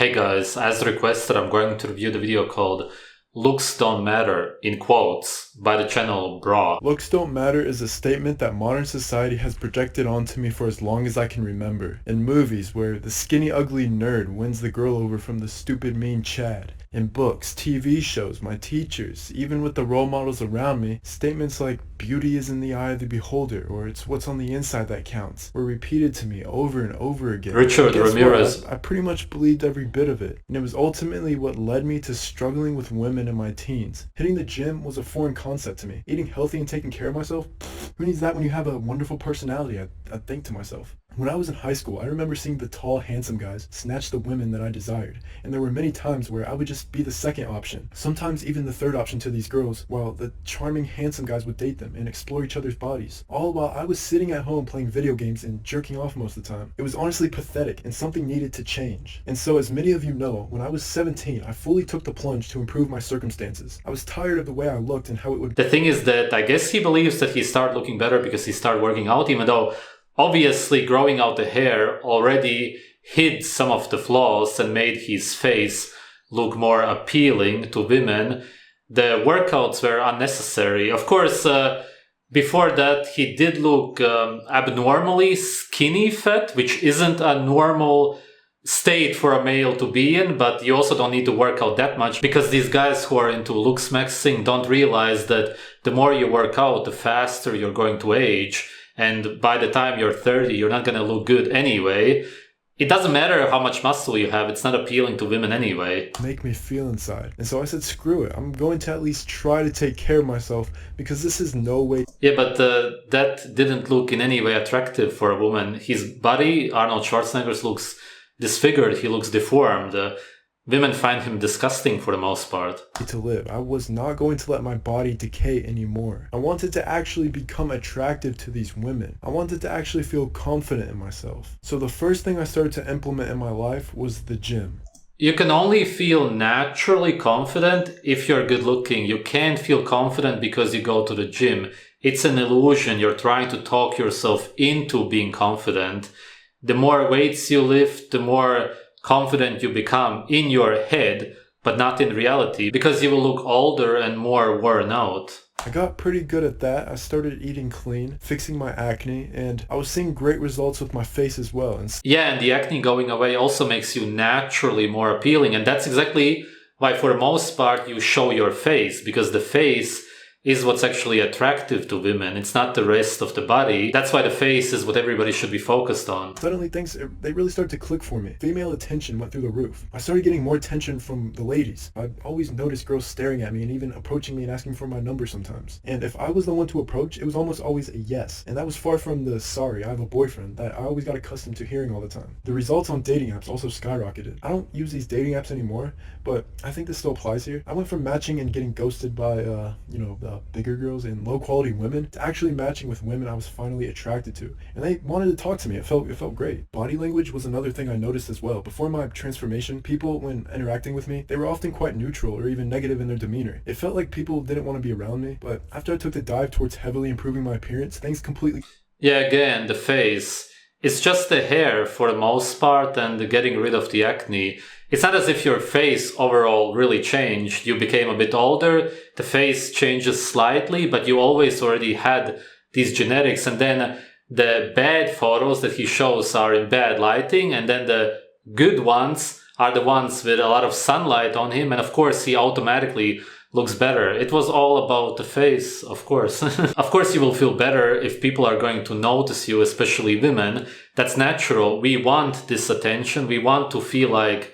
Hey guys, as requested, I'm going to review the video called Looks Don't Matter, in quotes, by the channel Bra. Looks don't matter is a statement that modern society has projected onto me for as long as I can remember. In movies where the skinny ugly nerd wins the girl over from the stupid mean Chad. In books, TV shows, my teachers, even with the role models around me, statements like beauty is in the eye of the beholder or it's what's on the inside that counts were repeated to me over and over again. Richard Ramirez. I pretty much believed every bit of it, and it was ultimately what led me to struggling with women in my teens. Hitting the gym was a foreign concept to me. Eating healthy and taking care of myself? Who needs that when you have a wonderful personality? I think to myself. When I was in high school, I remember seeing the tall, handsome guys snatch the women that I desired, and there were many times where I would just be the second option, sometimes even the third option to these girls, while the charming, handsome guys would date them and explore each other's bodies, all while I was sitting at home playing video games and jerking off most of the time. It was honestly pathetic, and something needed to change. And so, as many of you know, when I was 17, I fully took the plunge to improve my circumstances. I was tired of the way I looked and how it would... The thing is that I guess he believes that he started looking better because he started working out, even though obviously growing out the hair already hid some of the flaws and made his face look more appealing to women. The workouts were unnecessary. Of course, before that, he did look abnormally skinny fat, which isn't a normal state for a male to be in, but you also don't need to work out that much, because these guys who are into looks maxing don't realize that the more you work out, the faster you're going to age. And by the time you're 30, you're not going to look good anyway. It doesn't matter how much muscle you have. It's not appealing to women anyway. Make me feel inside. And so I said, screw it. I'm going to at least try to take care of myself, because this is no way... Yeah, but that didn't look in any way attractive for a woman. His body, Arnold Schwarzenegger's, looks disfigured. He looks deformed. Women find him disgusting for the most part. To live. I was not going to let my body decay anymore. I wanted to actually become attractive to these women. I wanted to actually feel confident in myself. So the first thing I started to implement in my life was the gym. You can only feel naturally confident if you're good looking. You can't feel confident because you go to the gym. It's an illusion. You're trying to talk yourself into being confident. The more weights you lift, the more confident you become in your head, but not in reality, because you will look older and more worn out. I got pretty good at that. I started eating clean, fixing my acne, and I was seeing great results with my face as well. Yeah, and the acne going away also makes you naturally more appealing, and that's exactly why for the most part you show your face, because the face is what's actually attractive to women. It's not the rest of the body. That's why the face is what everybody should be focused on. Suddenly they really started to click for me. Female attention went through the roof. I started getting more attention from the ladies. I'd always noticed girls staring at me and even approaching me and asking for my number sometimes. And if I was the one to approach, it was almost always a yes. And that was far from the sorry, I have a boyfriend that I always got accustomed to hearing all the time. The results on dating apps also skyrocketed. I don't use these dating apps anymore, but I think this still applies here. I went from matching and getting ghosted by, bigger girls and low quality women to actually matching with women I was finally attracted to, and they wanted to talk to me. It felt great. Body language was another thing I noticed as well. Before my transformation, people, when interacting with me, they were often quite neutral or even negative in their demeanor. It felt like people didn't want to be around me, but after I took the dive towards heavily improving my appearance, things completely... Yeah, again, the face. It's just the hair for the most part and getting rid of the acne. It's not as if your face overall really changed. You became a bit older, the face changes slightly, but you always already had these genetics. And then the bad photos that he shows are in bad lighting, and then the good ones are the ones with a lot of sunlight on him. And of course, he automatically looks better. It was all about the face, of course. Of course, you will feel better if people are going to notice you, especially women. That's natural. We want this attention. We want to feel like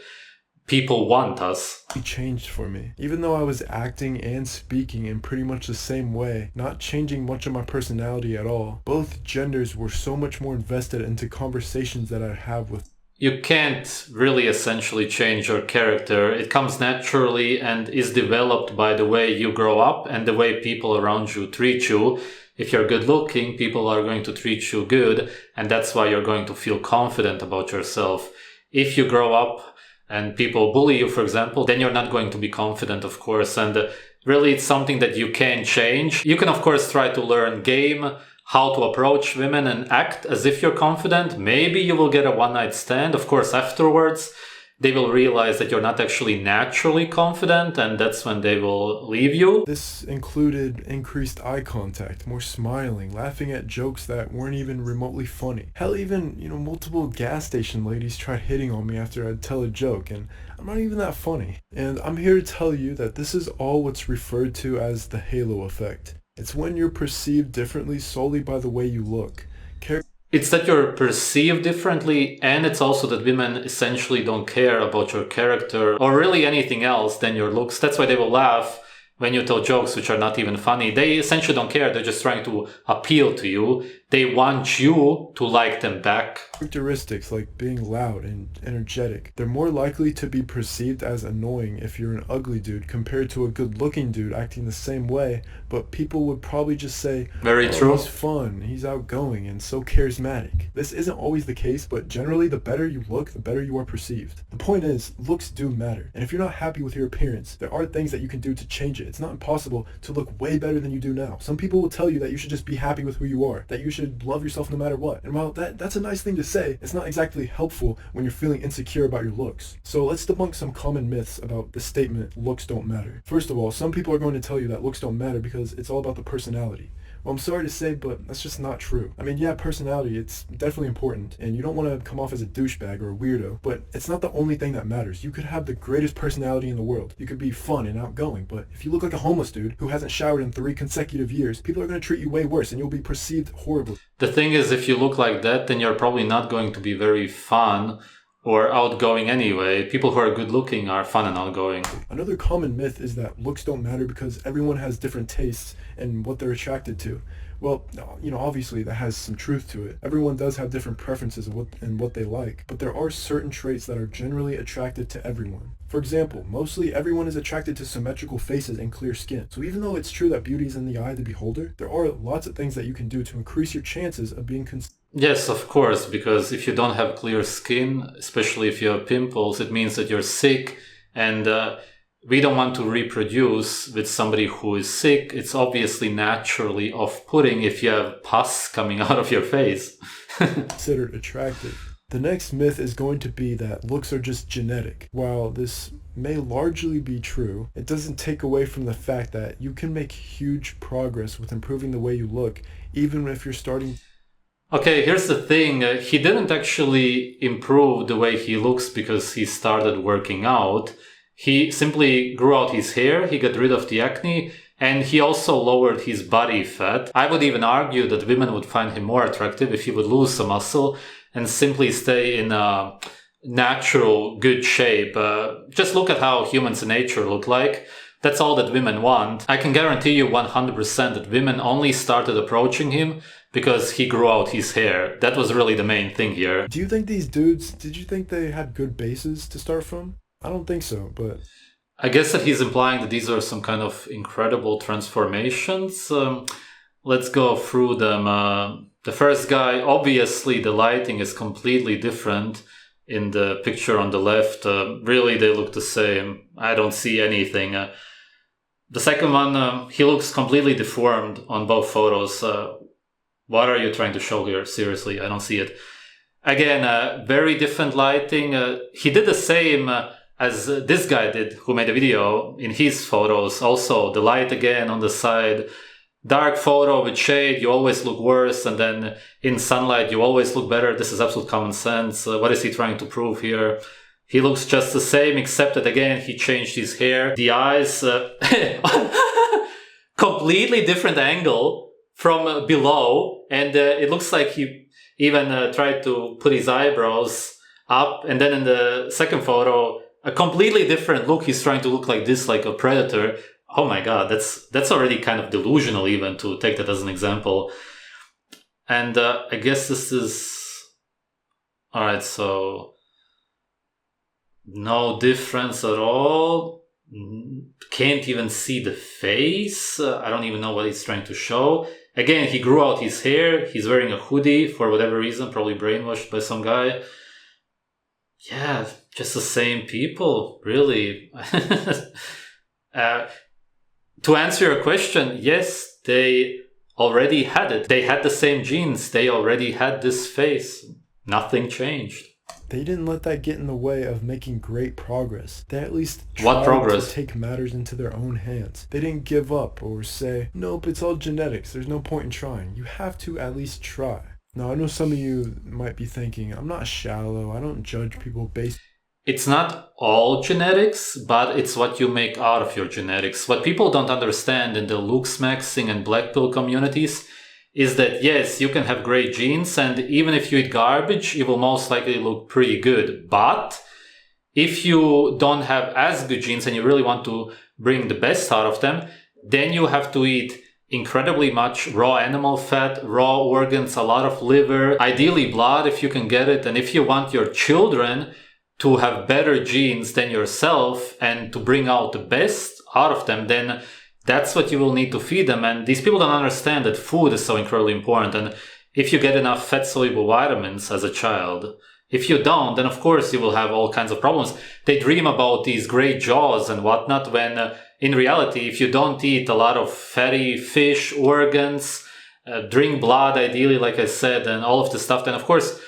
people want us. It changed for me. Even though I was acting and speaking in pretty much the same way, not changing much of my personality at all, both genders were so much more invested into conversations that I'd have with. You can't really essentially change your character. It comes naturally and is developed by the way you grow up and the way people around you treat you. If you're good looking, people are going to treat you good, and that's why you're going to feel confident about yourself. If you grow up and people bully you, for example, then you're not going to be confident, of course. And really, it's something that you can change. You can, of course, try to learn game, how to approach women and act as if you're confident. Maybe you will get a one-night stand, of course, afterwards. they will realize that you're not actually naturally confident, and that's when they will leave you. This included increased eye contact, more smiling, laughing at jokes that weren't even remotely funny. Hell, even, multiple gas station ladies tried hitting on me after I'd tell a joke, and I'm not even that funny. And I'm here to tell you that this is all what's referred to as the halo effect. It's when you're perceived differently solely by the way you look. It's that you're perceived differently, and it's also that women essentially don't care about your character or really anything else than your looks. That's why they will laugh when you tell jokes which are not even funny. They essentially don't care. They're just trying to appeal to you. They want you to like them back. Characteristics like being loud and energetic, they're more likely to be perceived as annoying if you're an ugly dude compared to a good-looking dude acting the same way, but people would probably just say, Very true. He's fun, he's outgoing, and so charismatic. This isn't always the case, but generally the better you look, the better you are perceived. The point is, looks do matter, and if you're not happy with your appearance, there are things that you can do to change it. It's not impossible to look way better than you do now. Some people will tell you that you should just be happy with who you are, that you should love yourself no matter what. And while that's a nice thing to say, it's not exactly helpful when you're feeling insecure about your looks. So let's debunk some common myths about the statement, looks don't matter. First of all, some people are going to tell you that looks don't matter because it's all about the personality. Well, I'm sorry to say, but that's just not true. I mean, yeah, personality, it's definitely important, and you don't want to come off as a douchebag or a weirdo, but it's not the only thing that matters. You could have the greatest personality in the world. You could be fun and outgoing, but if you look like a homeless dude who hasn't showered in 3 consecutive years, people are going to treat you way worse, and you'll be perceived horribly. The thing is, if you look like that, then you're probably not going to be very fun or outgoing anyway. People who are good looking are fun and outgoing. Another common myth is that looks don't matter because everyone has different tastes and what they're attracted to. Well, obviously that has some truth to it. Everyone does have different preferences and what they like, but there are certain traits that are generally attracted to everyone. For example, mostly everyone is attracted to symmetrical faces and clear skin. So even though it's true that beauty is in the eye of the beholder, there are lots of things that you can do to increase your chances of being Yes, of course, because if you don't have clear skin, especially if you have pimples, it means that you're sick, and we don't want to reproduce with somebody who is sick. It's obviously naturally off-putting if you have pus coming out of your face. considered attractive. The next myth is going to be that looks are just genetic. While this may largely be true, it doesn't take away from the fact that you can make huge progress with improving the way you look, even if you're starting. Okay, here's the thing. He didn't actually improve the way he looks because he started working out. He simply grew out his hair, he got rid of the acne, and he also lowered his body fat. I would even argue that women would find him more attractive if he would lose some muscle and simply stay in a natural, good shape. Just look at how humans in nature look like. That's all that women want. I can guarantee you 100% that women only started approaching him because he grew out his hair. That was really the main thing here. Do you think these dudes, did you think they had good bases to start from? I don't think so, but I guess that he's implying that these are some kind of incredible transformations. Let's go through them. The first guy, obviously the lighting is completely different in the picture on the left. Really, they look the same. I don't see anything. The second one, he looks completely deformed on both photos. What are you trying to show here? Seriously, I don't see it. Again, very different lighting. He did the same as this guy did, who made a video in his photos. Also, the light again on the side. Dark photo with shade, you always look worse, and then in sunlight, you always look better. This is absolute common sense. What is he trying to prove here? He looks just the same, except that again, he changed his hair. The eyes, completely different angle from below, and it looks like he even tried to put his eyebrows up, and then in the second photo, a completely different look. He's trying to look like this, like a predator. Oh my god, that's already kind of delusional even to take that as an example. And I guess this is... Alright, so... No difference at all. Can't even see the face. I don't even know what he's trying to show. Again, he grew out his hair. He's wearing a hoodie for whatever reason, probably brainwashed by some guy. Yeah, just the same people, really. To answer your question, yes, they already had it. They had the same genes. They already had this face. Nothing changed. They didn't let that get in the way of making great progress. They at least What tried progress? to take matters into their own hands. They didn't give up or say, nope, it's all genetics, there's no point in trying. You have to at least try. Now, I know some of you might be thinking, I'm not shallow, I don't judge people based. It's not all genetics, but it's what you make out of your genetics. What people don't understand in the looks maxing and blackpill communities is that yes, you can have great genes, and even if you eat garbage, you will most likely look pretty good. But if you don't have as good genes and you really want to bring the best out of them, then you have to eat incredibly much raw animal fat, raw organs, a lot of liver, ideally blood if you can get it. And if you want your children to have better genes than yourself and to bring out the best out of them, then that's what you will need to feed them. And these people don't understand that food is so incredibly important. And if you get enough fat-soluble vitamins as a child, if you don't, then of course you will have all kinds of problems. They dream about these great jaws and whatnot, when in reality, if you don't eat a lot of fatty fish, organs, drink blood ideally, like I said, and all of the stuff, then of course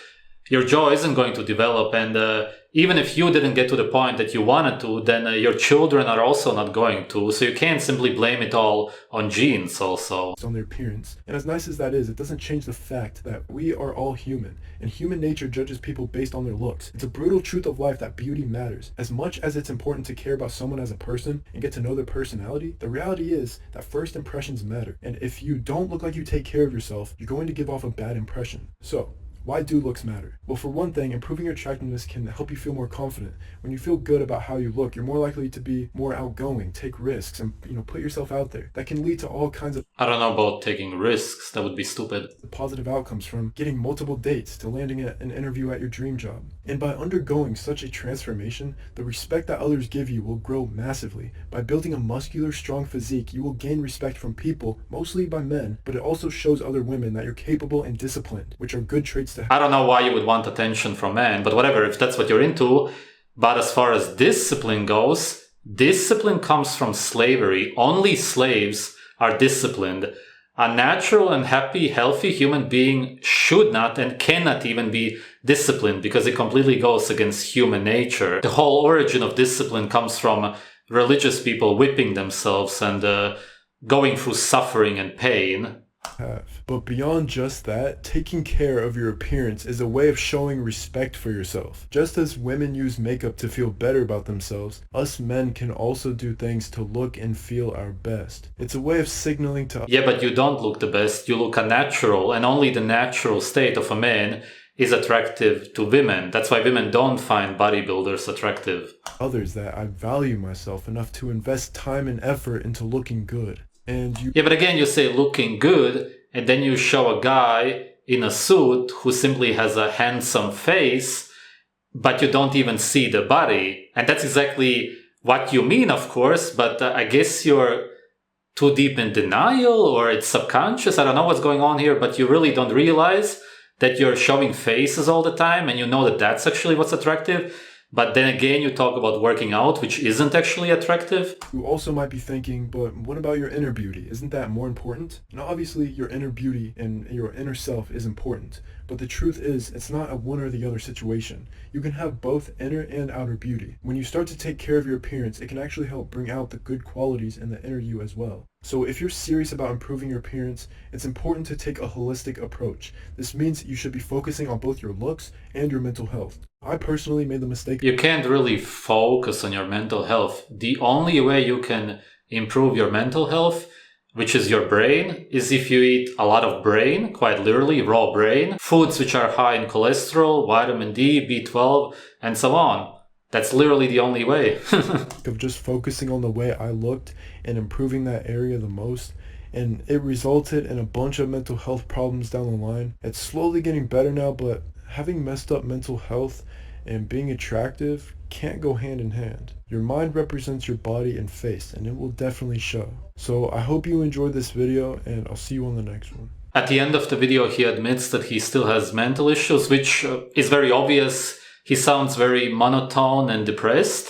your jaw isn't going to develop. And even if you didn't get to the point that you wanted to, then your children are also not going to. So you can't simply blame it all on genes also. On their appearance. And as nice as that is, it doesn't change the fact that we are all human, and human nature judges people based on their looks. It's a brutal truth of life that beauty matters. As much as it's important to care about someone as a person and get to know their personality, the reality is that first impressions matter. And if you don't look like you take care of yourself, you're going to give off a bad impression. So, why do looks matter? Well, for one thing, improving your attractiveness can help you feel more confident. When you feel good about how you look, you're more likely to be more outgoing, take risks, and put yourself out there. That can lead to all kinds of I don't know about taking risks. That would be stupid. positive outcomes, from getting multiple dates to landing an interview at your dream job. And by undergoing such a transformation, the respect that others give you will grow massively. By building a muscular, strong physique, you will gain respect from people, mostly by men, but it also shows other women that you're capable and disciplined, which are good traits to have. I don't know why you would want attention from men, but whatever, if that's what you're into. But as far as discipline goes, discipline comes from slavery. Only slaves are disciplined. A natural and happy, healthy human being should not and cannot even be disciplined, because it completely goes against human nature. The whole origin of discipline comes from religious people whipping themselves and going through suffering and pain. But beyond just that, taking care of your appearance is a way of showing respect for yourself. Just as women use makeup to feel better about themselves, us men can also do things to look and feel our best. It's a way of signaling to Yeah, but you don't look the best, you look unnatural, and only the natural state of a man is attractive to women. That's why women don't find bodybuilders attractive. others that I value myself enough to invest time and effort into looking good. And you Yeah, but again, you say looking good, and then you show a guy in a suit who simply has a handsome face, but you don't even see the body. And that's exactly what you mean, of course, but I guess you're too deep in denial, or it's subconscious. I don't know what's going on here, but you really don't realize that you're showing faces all the time, and you know that that's actually what's attractive. But then again, you talk about working out, which isn't actually attractive. You also might be thinking, but what about your inner beauty? Isn't that more important? Now, obviously, your inner beauty and your inner self is important, but the truth is, it's not a one or the other situation. You can have both inner and outer beauty. When you start to take care of your appearance, it can actually help bring out the good qualities in the inner you as well. So if you're serious about improving your appearance, it's important to take a holistic approach. This means you should be focusing on both your looks and your mental health. I personally made the mistake. You can't really focus on your mental health. The only way you can improve your mental health, which is your brain, is if you eat a lot of brain, quite literally, raw brain, foods which are high in cholesterol, vitamin D, B12, and so on. That's literally the only way. Of just focusing on the way I looked and improving that area the most, and it resulted in a bunch of mental health problems down the line. It's slowly getting better now, but having messed up mental health and being attractive can't go hand in hand. Your mind represents your body and face, and it will definitely show. So I hope you enjoyed this video, and I'll see you on the next one. At the end of the video, he admits that he still has mental issues, which is very obvious. He sounds very monotone and depressed.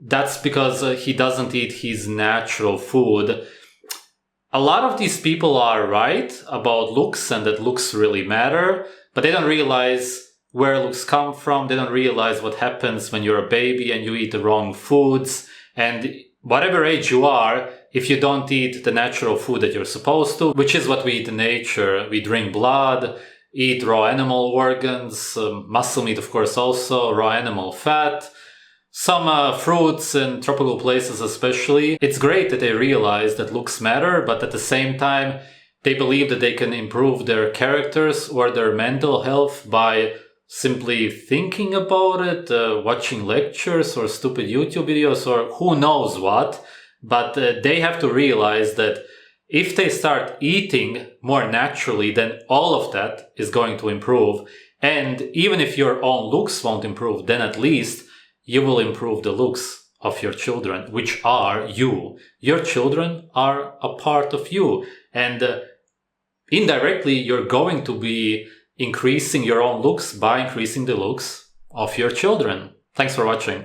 That's because he doesn't eat his natural food. A lot of these people are right about looks and that looks really matter, but they don't realize where looks come from. They don't realize what happens when you're a baby and you eat the wrong foods. And whatever age you are, if you don't eat the natural food that you're supposed to, which is what we eat in nature, we drink blood, eat raw animal organs, muscle meat, of course, also, raw animal fat, some fruits in tropical places especially. It's great that they realize that looks matter, but at the same time, they believe that they can improve their characters or their mental health by simply thinking about it, watching lectures or stupid YouTube videos or who knows what. But they have to realize that if they start eating more naturally, then all of that is going to improve. And even if your own looks won't improve, then at least you will improve the looks of your children, which are you. Your children are a part of you. And indirectly, you're going to be increasing your own looks by increasing the looks of your children. Thanks for watching.